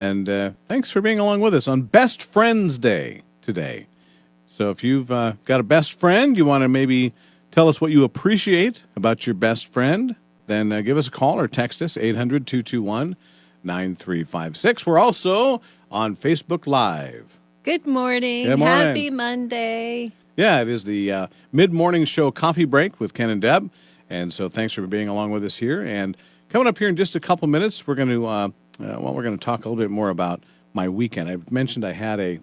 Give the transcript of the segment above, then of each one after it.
And thanks for being along with us on Best Friends Day today. So if you've got a best friend, you want to maybe tell us what you appreciate about your best friend, then give us a call or text us, 800-221-9356. We're also on Facebook Live. Good morning. Good morning. Happy Monday. Yeah, it is the mid-morning show coffee break with Ken and Deb. And so thanks for being along with us here. And coming up here in just a couple minutes, we're going to we're going to talk a little bit more about my weekend. I mentioned I had a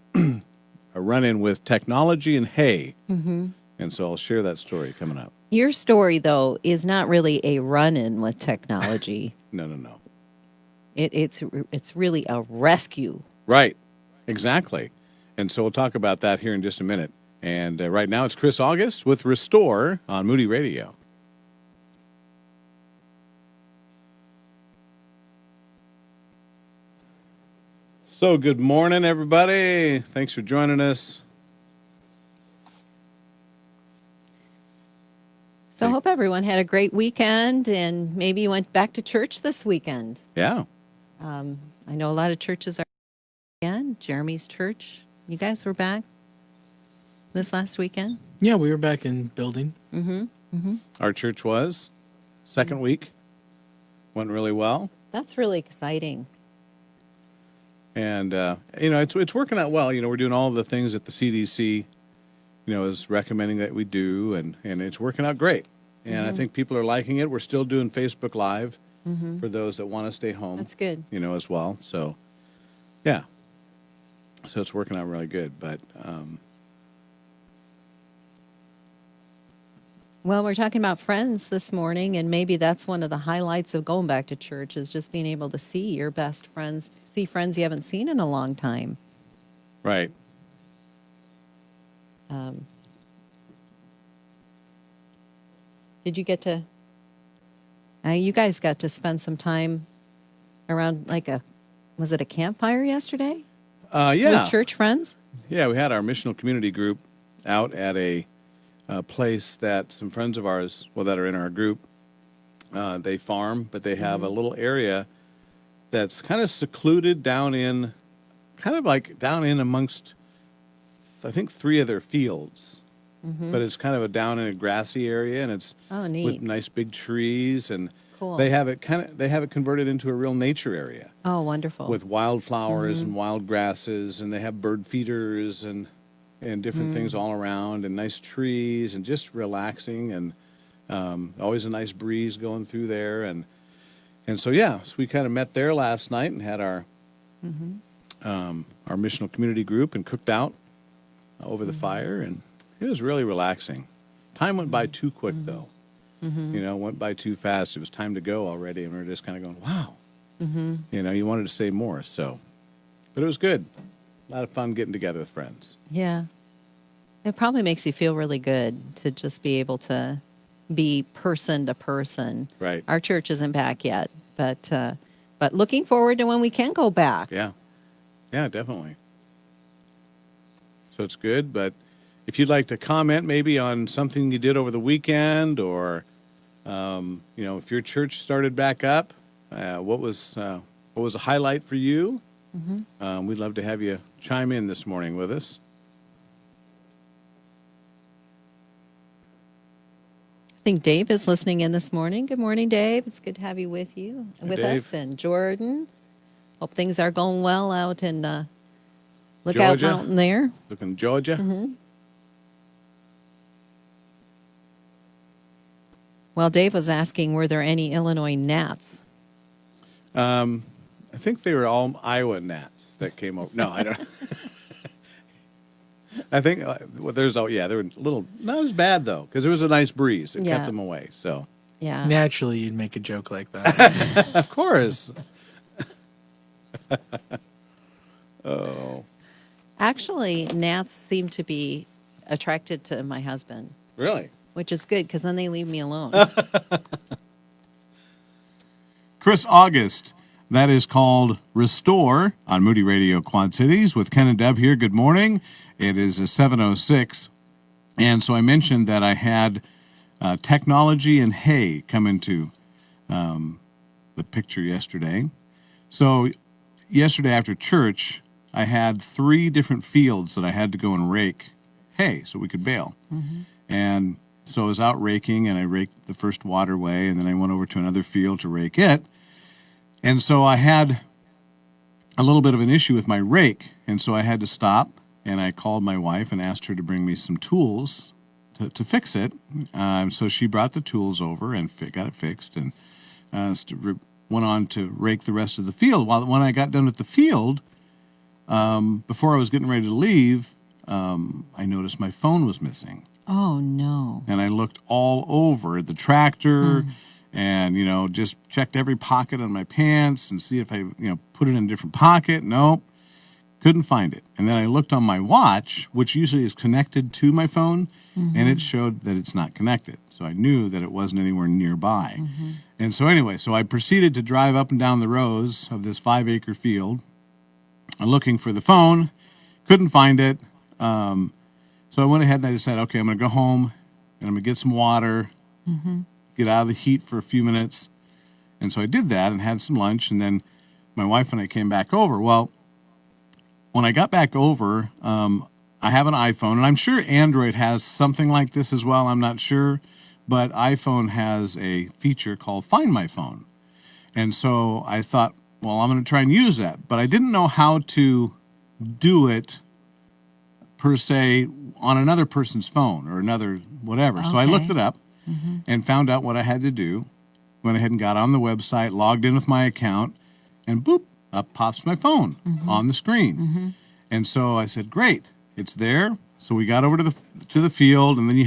a run-in with technology and hay. Mm-hmm. And so I'll share that story coming up. Your story, though, is not really a run-in with technology. No. It's really a rescue. Right. Exactly. And so we'll talk about that here in just a minute. And right now it's Chris August with Restore on Moody Radio. So good morning, everybody. Thanks for joining us. So I hope everyone had a great weekend and maybe you went back to church this weekend. Yeah. I know a lot of churches are again. Jeremy's church. You guys were back this last weekend? Yeah, we were back in building. Our church was second week. Went really well. That's really exciting. And, it's working out well. We're doing all the things that the CDC, is recommending that we do, and it's working out great. And I think people are liking it. We're still doing Facebook Live for those that want to stay home. That's good. As well. So, yeah. So it's working out really good. But, Well, we're talking about friends this morning, and maybe that's one of the highlights of going back to church is just being able to see your best friends, see friends you haven't seen in a long time. right. Did you get to, you guys got to spend some time around was it a campfire yesterday? Yeah. With church friends? Yeah, we had our missional community group out at a place that some friends of ours, that are in our group, they farm, but they have a little area that's kind of secluded down in amongst, I think, 3 of their fields. But it's kind of down in a grassy area, and it's neat. with nice big trees, and Cool. they have it converted into a real nature area. Oh, wonderful. With wildflowers and wild grasses, and they have bird feeders and different things all around, and nice trees, and just relaxing, and always a nice breeze going through there, and so we kind of met there last night and had our missional community group and cooked out over the fire, and it was really relaxing. Time went by too quick though. Went by too fast. It was time to go already, and we were just kind of going, wow. You wanted to say more, but it was good. A lot of fun getting together with friends. Yeah. It probably makes you feel really good to just be able to be person to person. Right. Our church isn't back yet, but looking forward to when we can go back. Yeah. Yeah, definitely. So it's good, but if you'd like to comment maybe on something you did over the weekend, or, if your church started back up, what was a highlight for you? We'd love to have you chime in this morning with us. I think Dave is listening in this morning. Good morning, Dave. It's good to have you with Dave. us. And Jordan, hope things are going well out in Lookout Georgia. Mountain there. Looking at Georgia. Well, Dave was asking, were there any Illinois gnats? I think they were all Iowa gnats that came over. No, I don't. I think they were a little, not as bad though, because there was a nice breeze. It kept them away. So Yeah. Naturally, you'd make a joke like that. of course. Oh, Actually, gnats seem to be attracted to my husband, really? which is good because then they leave me alone. Chris August. That is called Restore on Moody Radio Quad Cities with Ken and Deb here. Good morning. It is a 7:06. And so I mentioned that I had technology and hay come into the picture yesterday. So yesterday after church, I had 3 different fields that I had to go and rake hay so we could bale. And so I was out raking, and I raked the first waterway, and then I went over to another field to rake it. And so I had a little bit of an issue with my rake, and so I had to stop, and I called my wife and asked her to bring me some tools to fix it. So she brought the tools over and got it fixed, and went on to rake the rest of the field. When I got done with the field, before I was getting ready to leave, I noticed my phone was missing. Oh, no. And I looked all over the tractor and, just checked every pocket on my pants and see if I, put it in a different pocket. Nope. Couldn't find it. And then I looked on my watch, which usually is connected to my phone, and it showed that it's not connected. So I knew that it wasn't anywhere nearby. And so anyway, I proceeded to drive up and down the rows of this 5-acre field looking for the phone. Couldn't find it. So I went ahead and I decided, okay, I'm going to go home and I'm going to get some water, get out of the heat for a few minutes. And so I did that and had some lunch. And then my wife and I came back over. Well, when I got back over, I have an iPhone, and I'm sure Android has something like this as well. I'm not sure, but iPhone has a feature called Find My Phone. And so I thought, well, I'm going to try and use that. But I didn't know how to do it per se on another person's phone or another whatever. So I looked it up and found out what I had to do. Went ahead and got on the website, logged in with my account, and boop, up pops my phone on the screen. And so I said, great, it's there. So we got over to the field, and then I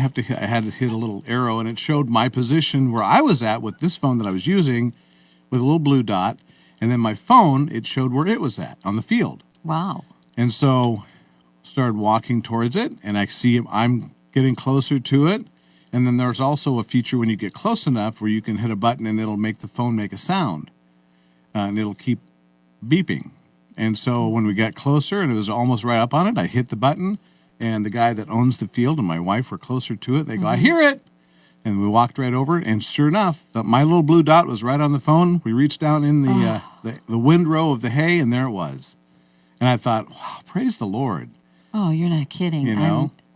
had to hit a little arrow, and it showed my position where I was at with this phone that I was using with a little blue dot. And then my phone, it showed where it was at on the field. Wow. And so started walking towards it, and I see I'm getting closer to it. And then there's also a feature when you get close enough where you can hit a button and it'll make the phone make a sound, and it'll keep beeping. And so when we got closer and it was almost right up on it, I hit the button, and the guy that owns the field and my wife were closer to it. They go, I hear it. And we walked right over it, and sure enough, my little blue dot was right on the phone. We reached down in the windrow of the hay, and there it was. And I thought, wow, praise the Lord. Oh, you're not kidding.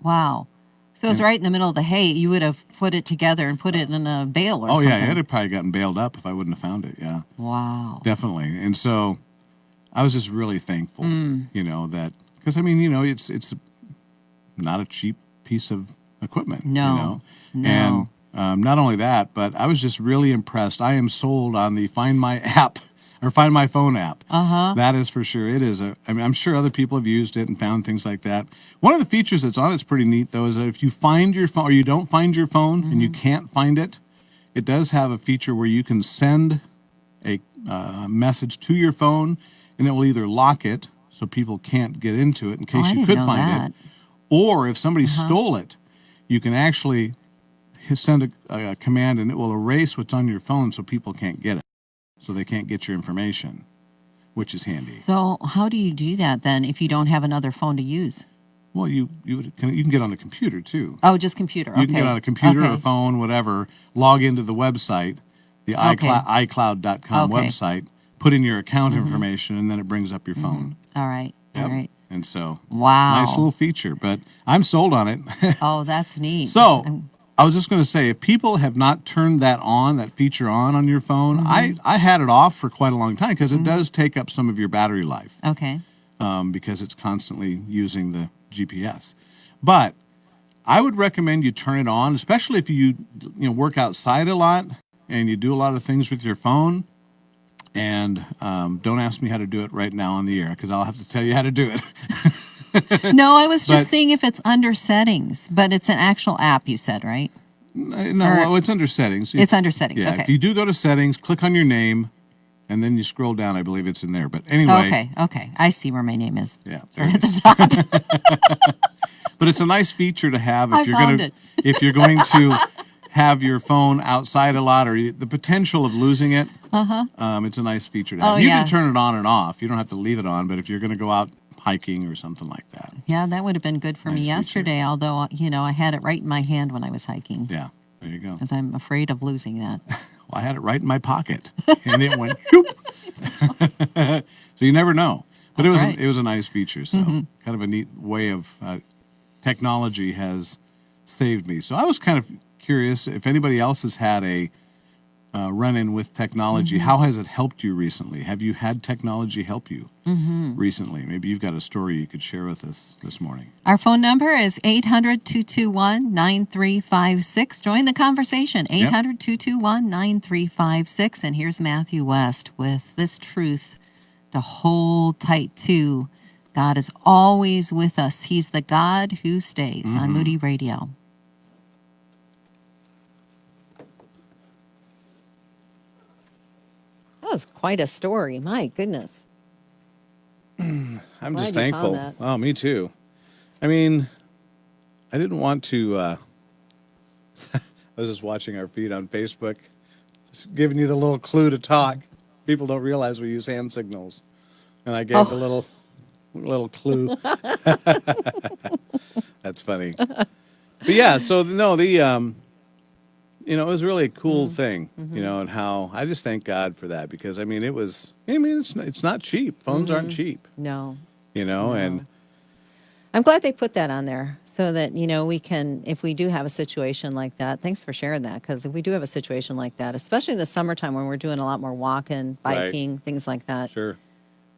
Wow. So it was right in the middle of the hay. You would have put it together and put it in a bale or something. Oh, yeah, it had probably gotten baled up if I wouldn't have found it, yeah. Wow. Definitely. And so I was just really thankful, that, because, it's not a cheap piece of equipment. No. And not only that, but I was just really impressed. I am sold on the Find My app or Find My Phone app. That is for sure. It is I'm sure other people have used it and found things like that. One of the features that's on it's pretty neat though is that if you find your phone or you don't find your phone and you can't find it, it does have a feature where you can send a message to your phone, and it will either lock it so people can't get into it in case you could find it, or if somebody stole it, you can actually send a command and it will erase what's on your phone so people can't get it, so they can't get your information, which is handy. So how do you do that then if you don't have another phone to use? Well, you can get on the computer too. Oh, just computer. Okay. You can get on a computer or phone, whatever, log into the website, the iCloud.com website, put in your account information, and then it brings up your phone. All right. Yep. All right. And so, wow. Nice little feature, but I'm sold on it. Oh, that's neat. So, I was just going to say, if people have not turned that feature on your phone, I had it off for quite a long time because it does take up some of your battery life. Okay. Because it's constantly using the GPS. But I would recommend you turn it on, especially if you work outside a lot and you do a lot of things with your phone. And don't ask me how to do it right now on the air because I'll have to tell you how to do it. No, I was just seeing if it's under settings, but it's an actual app, you said, right? No, it's under settings. It's under settings, yeah, okay. If you do go to settings, click on your name, and then you scroll down. I believe it's in there. But anyway. Okay. I see where my name is. Yeah. Right at the top. But it's a nice feature to have if if you're going to have your phone outside a lot or the potential of losing it. It's a nice feture to have. You can turn it on and off. You don't have to leave it on, but if you're going to go out hiking or something like that. Yeah, that would have been good for me yesterday, although, I had it right in my hand when I was hiking. Yeah, there you go. Because I'm afraid of losing that. Well, I had it right in my pocket, and it went, whoop. So you never know. But That's right. it was a nice feature. So kind of a neat way of technology has saved me. So I was kind of curious if anybody else has had a run-in with technology. How has it helped you recently? Have you had technology help you recently? Maybe you've got a story you could share with us this morning. Our phone number is 800-221-9356. Join the conversation, 800-221-9356. And here's Matthew West with this truth to hold tight to. God is always with us. He's the God who stays on Moody Radio. That was quite a story. My goodness. I'm Glad just you found thankful. that. Oh, me too. I mean, I didn't want to. I was just watching our feed on Facebook, just giving you the little clue to talk. People don't realize we use hand signals, and I gave the little clue. That's funny. But yeah, so no, it was really a cool thing, and how I just thank God for that because I mean, it's not cheap. Phones aren't cheap, No. and I'm glad they put that on there so that, we can, if we do have a situation like that, thanks for sharing that, because if we do have a situation like that, especially in the summertime when we're doing a lot more walking, Right. biking, things like that, sure,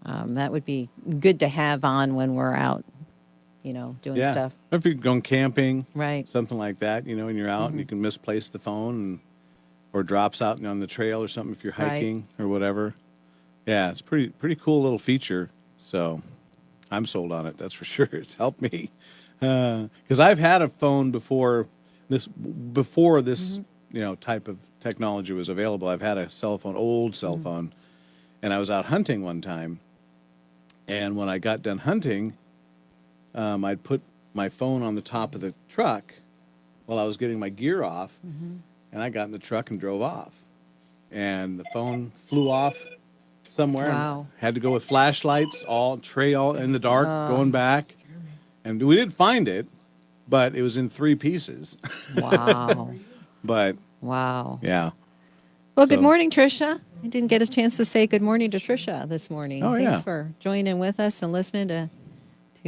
that would be good to have on when we're out, doing yeah. stuff. Or if you're going camping, Right. something like that, and you're out and you can misplace the phone, or drops out on the trail or something if you're Right. hiking or whatever. Yeah, it's pretty cool little feature. So I'm sold on it. That's for sure. It's helped me because I've had a phone before this type of technology was available. I've had a cell phone, old cell phone, and I was out hunting one time. And when I got done hunting, I'd put my phone on the top of the truck while I was getting my gear off, and I got in the truck and drove off. And the phone flew off somewhere. Wow. And had to go with flashlights, all trail in the dark, going back. And we did find it, but it was in 3 pieces. Wow. But Wow. yeah. Well, good So- morning, Tricia. I didn't get a chance to say good morning to Tricia this morning. Oh, Thanks yeah. for joining with us and listening to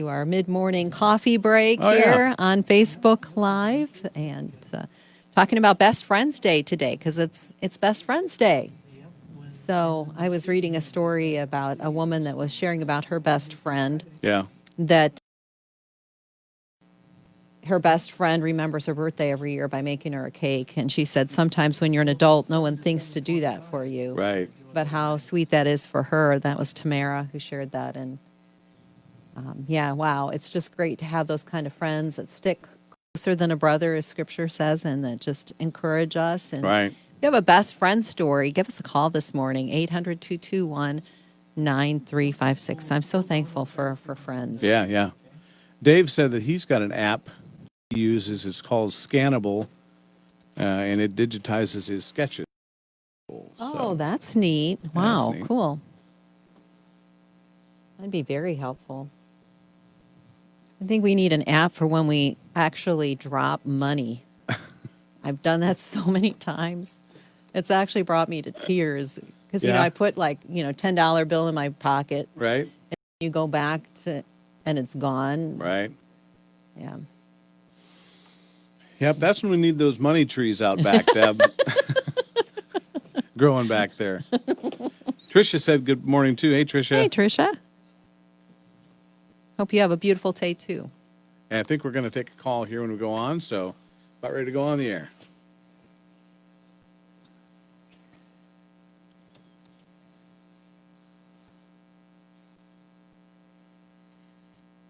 our mid-morning coffee break Oh, here yeah. on Facebook Live and talking about Best Friends Day today because it's Best Friends Day. So I was reading a story about a woman that was sharing about her best friend, Yeah. that her best friend remembers her birthday every year by making her a cake. And she said sometimes when you're an adult, no one thinks to do that for you. Right. But how sweet that is for her. That was Tamara who shared that. And yeah, wow. It's just great to have those kind of friends that stick closer than a brother, as scripture says, and that just encourage us. And Right. if you have a best friend story, give us a call this morning, 800-221-9356. I'm so thankful for friends. Yeah, yeah. Dave said that he's got an app he uses. It's called Scannable, and it digitizes his sketches. Oh, that's neat. Wow, neat. cool. That'd be very helpful. I think we need an app for when we actually drop money. I've done that so many times. It's actually brought me to tears because, Yeah. I put $10 bill in my pocket. Right? You go back to, and it's gone. Right. Yeah. Yep, that's when we need those money trees out back, Deb. Growing back there. Tricia said good morning, too. Hey, Tricia. Hey, Tricia. Hope you have a beautiful day, too. And I think we're going to take a call here when we go on, so about ready to go on the air.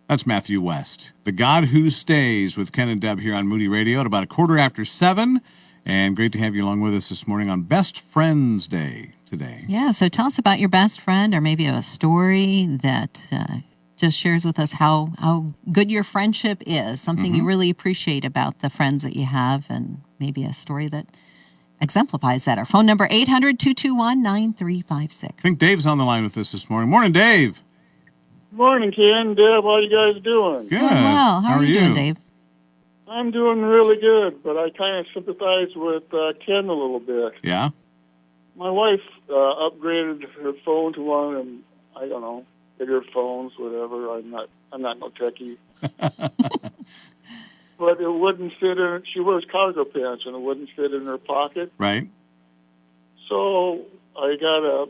That's Matthew West, the God Who Stays, with Ken and Deb here on Moody Radio at about 7:15. And great to have you along with us this morning on Best Friends Day today. Yeah, so tell us about your best friend, or maybe a story that just shares with us how good your friendship is, something you really appreciate about the friends that you have, and maybe a story that exemplifies that. Our phone number, 800-221-9356. I think Dave's on the line with us this morning. Morning, Dave. Morning, Ken, Deb. How you guys doing? Good. Doing well. How are you doing, Dave? I'm doing really good, but I kind of sympathize with Ken a little bit. Yeah? my wife upgraded her phone to one of them, I don't know, bigger phones, whatever. I'm not no techie. But it wouldn't fit in. She wears cargo pants, and it wouldn't fit in her pocket. Right. So I got a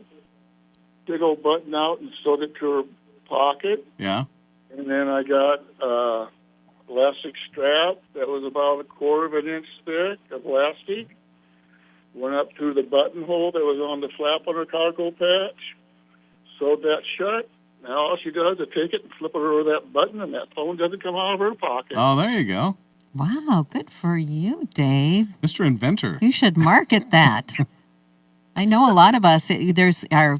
big old button out and sewed it to her pocket. Yeah. And then I got elastic strap that was about 1/4 of an inch thick of elastic. Went up through the buttonhole that was on the flap on her cargo patch. Sewed that shut. Now all she does is take it and flip it over that button, and that phone doesn't come out of her pocket. Oh, there you go. Wow, good for you, Dave. Mr. Inventor. You should market that. I know a lot of us. There's our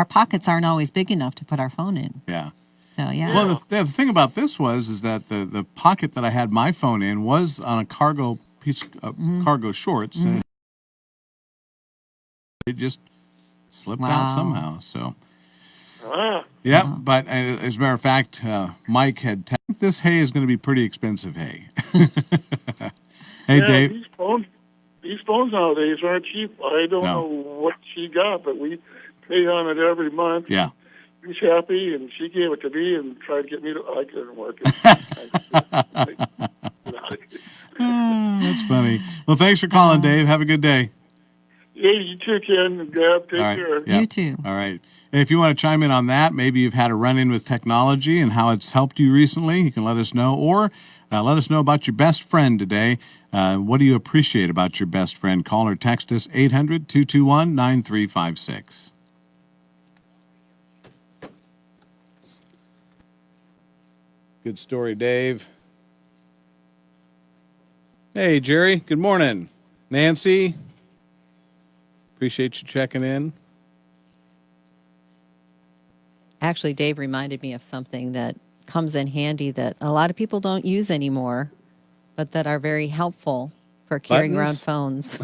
pockets aren't always big enough to put our phone in. Yeah. So yeah. Well, the thing about this is that the pocket that I had my phone in was on a cargo piece, cargo shorts, and it just slipped out Wow. somehow. So, Ah, yeah. But as a matter of fact, Mike had this hay is going to be pretty expensive hay. Hey, yeah, Dave. These phones nowadays aren't cheap. I don't No. know what she got, but we pay on it every month. Yeah. She's happy, and she gave it to me and tried to get me to. I couldn't work it. That's funny. Well, thanks for calling, Dave. Have a good day. Yeah, you too, Ken and Deb. Take All right. care. Yeah. You too. All right. And if you want to chime in on that, maybe you've had a run-in with technology and how it's helped you recently, you can let us know. Or let us know about your best friend today. What do you appreciate about your best friend? Call or text us 800-221-9356. Good story, Dave. Hey, Jerry. Good morning. Nancy. Appreciate you checking in. Actually, Dave reminded me of something that comes in handy that a lot of people don't use anymore, but that are very helpful for carrying around Buttons? phones.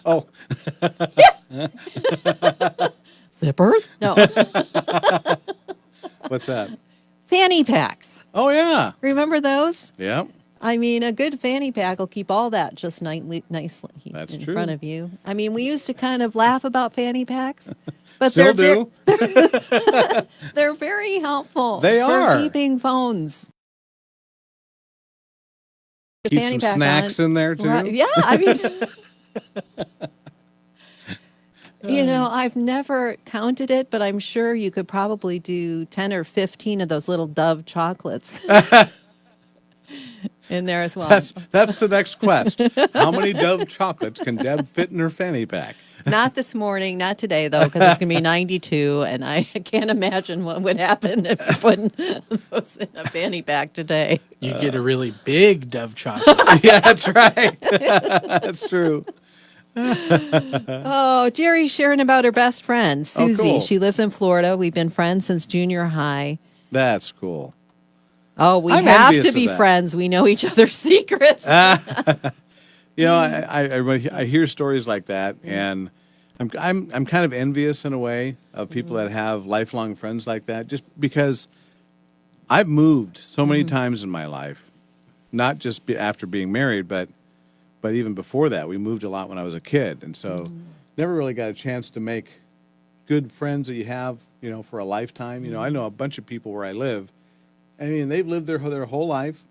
Oh, Zippers? No. what's that? Fanny packs. Oh, yeah. Remember those? Yeah. I mean, a good fanny pack will keep all that just nicely That's in true. front of you. I mean, we used to kind of laugh about fanny packs, but Still they're do. they're very helpful. They for are. keeping phones. The Keep fanny some pack snacks on. in there, too. Right, yeah, I mean, you know, I've never counted it, but I'm sure you could probably do 10 or 15 of those little Dove chocolates in there as well. That's the next quest. How many Dove chocolates can Deb fit in her fanny pack? Not this morning, not today, though, because it's going to be 92, and I can't imagine what would happen if you put those in a fanny pack today. You get a really big Dove chocolate. Yeah, that's right. That's true. Oh, Jerry's sharing about her best friend, Susie. cool. She lives in Florida. We've been friends since junior high. That's cool. Oh, we I'm have envious to of be that. friends. We know each other's secrets. You know, I hear stories like that, and I'm kind of envious in a way of people that have lifelong friends like that, just because I've moved so many times in my life, not just after being married, but even before that. We moved a lot when I was a kid, and so never really got a chance to make good friends that you have, you know, for a lifetime. You know, I know a bunch of people where I live. I mean, they've lived their whole life,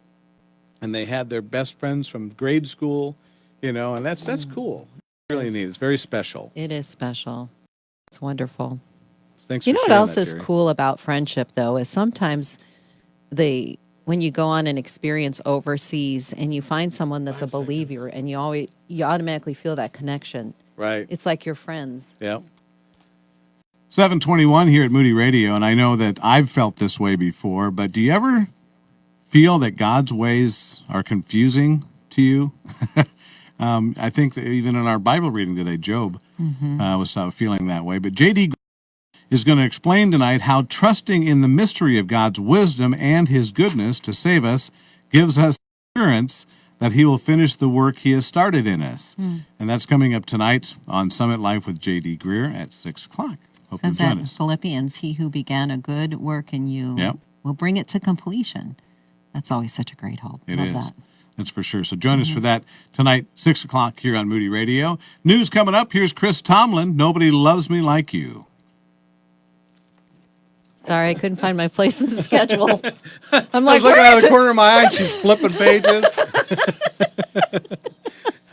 and they had their best friends from grade school, you know, and that's cool. Really neat. It's very special. It is special. It's wonderful. Thanks You for know what sharing else that, is Jerry. cool about friendship, though, is sometimes when you go on an experience overseas and you find someone that's a believer, and you automatically feel that connection. Right. It's like you're friends. Yeah. 721 here at Moody Radio, and I know that I've felt this way before, but do you ever feel that God's ways are confusing to you? I think that even in our Bible reading today, Job was feeling that way. But J.D. is going to explain tonight how trusting in the mystery of God's wisdom and his goodness to save us gives us assurance that he will finish the work he has started in us. And that's coming up tonight on Summit Life with J.D. Greer at 6 o'clock. Hope Says you'll that join in us. Philippians, he who began a good work in you Yep. will bring it to completion. That's always such a great hope. It Love is. that. That's for sure. So join us for that tonight, 6 o'clock here on Moody Radio. News coming up. Here's Chris Tomlin. Nobody loves me like you. Sorry, I couldn't find my place in the schedule. I'm I like, was looking where out of is the it? corner of my eye and she's flipping pages.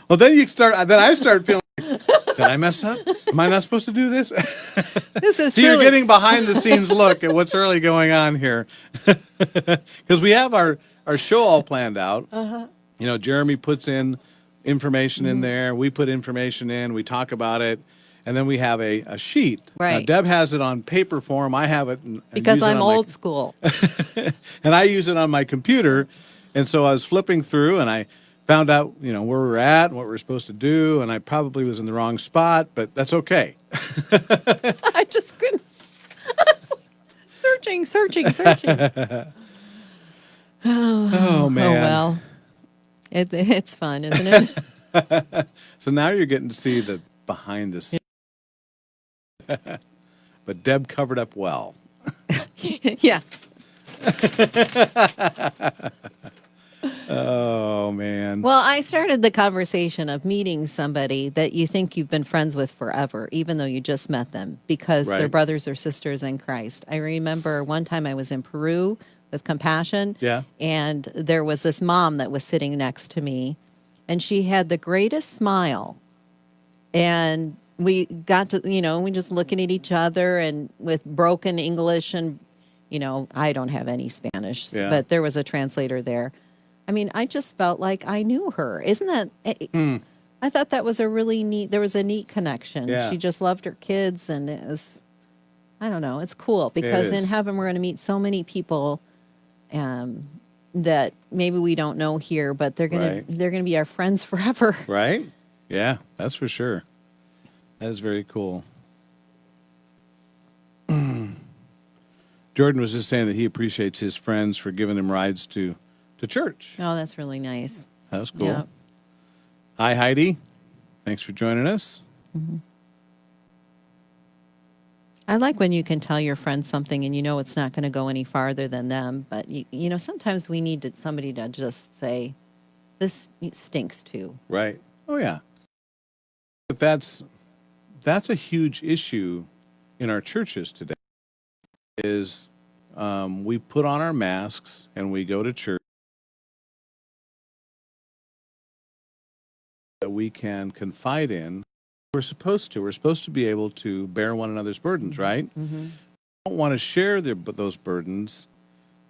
Well, then I start feeling, did I mess up? Am I not supposed to do this? This is So you're truly getting behind the scenes look at what's really going on here. Because we have our show all planned out. You know, Jeremy puts in information in there. We put information in. We talk about it. And then we have a sheet. Now, Right. Deb has it on paper form. I have it. And because use it I'm on my- old school. and I use it on my computer. And so I was flipping through and I found out, you know, where we're at and what we're supposed to do. And I probably was in the wrong spot, but that's okay. I just couldn't. I was like, searching. Oh, man. Oh well, it's fun, isn't it? So now you're getting to see the behind the scenes. But Deb covered up well. Yeah. Oh, man. Well, I started the conversation of meeting somebody that you think you've been friends with forever, even though you just met them, because they're Right. brothers or sisters in Christ. I remember one time I was in Peru with Compassion. Yeah. And there was this mom that was sitting next to me, and she had the greatest smile. And we got to, we just looking at each other and with broken English, and, I don't have any Spanish, Yeah. but there was a translator there. I mean, I just felt like I knew her. Isn't that? I thought that was there was a neat connection. Yeah. She just loved her kids, and it was, I don't know, it's cool because in is. heaven we're going to meet so many people that maybe we don't know here, but they're Right. gonna be our friends forever. Right? Yeah, that's for sure. That is very cool. Jordan was just saying that he appreciates his friends for giving him rides to church. Oh, that's really nice. That was cool. Yeah. Hi, Heidi. Thanks for joining us. I like when you can tell your friend something and you know it's not going to go any farther than them. But, sometimes we need somebody to just say, this stinks too. Right. Oh, yeah. But that's a huge issue in our churches today is we put on our masks and we go to church that we can confide in. We're supposed to be able to bear one another's burdens, right? Mm-hmm. Don't want to share those burdens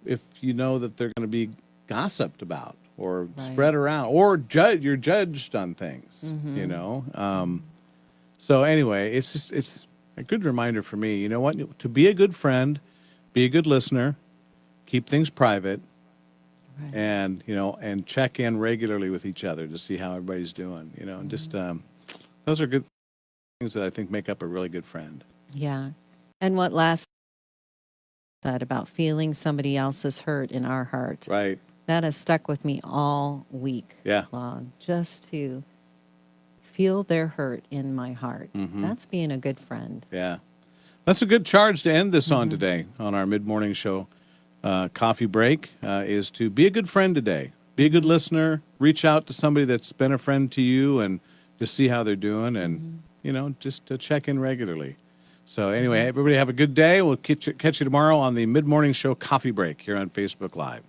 if you know that they're going to be gossiped about or Right. spread around or you're judged on things, so anyway, it's a good reminder for me, you know what, to be a good friend, be a good listener, keep things private, Right. and and check in regularly with each other to see how everybody's doing, and just those are good things that I think make up a really good friend. Yeah. And what last that about feeling somebody else's hurt in our heart. Right. That has stuck with me all week Yeah. long. Just to feel their hurt in my heart. Mm-hmm. That's being a good friend. Yeah. That's a good charge to end this on today on our mid-morning show. Coffee break is to be a good friend today. Be a good listener. Reach out to somebody that's been a friend to you and just see how they're doing and, just to check in regularly. So anyway, everybody have a good day. We'll catch you tomorrow on the mid-morning show Coffee Break here on Facebook Live.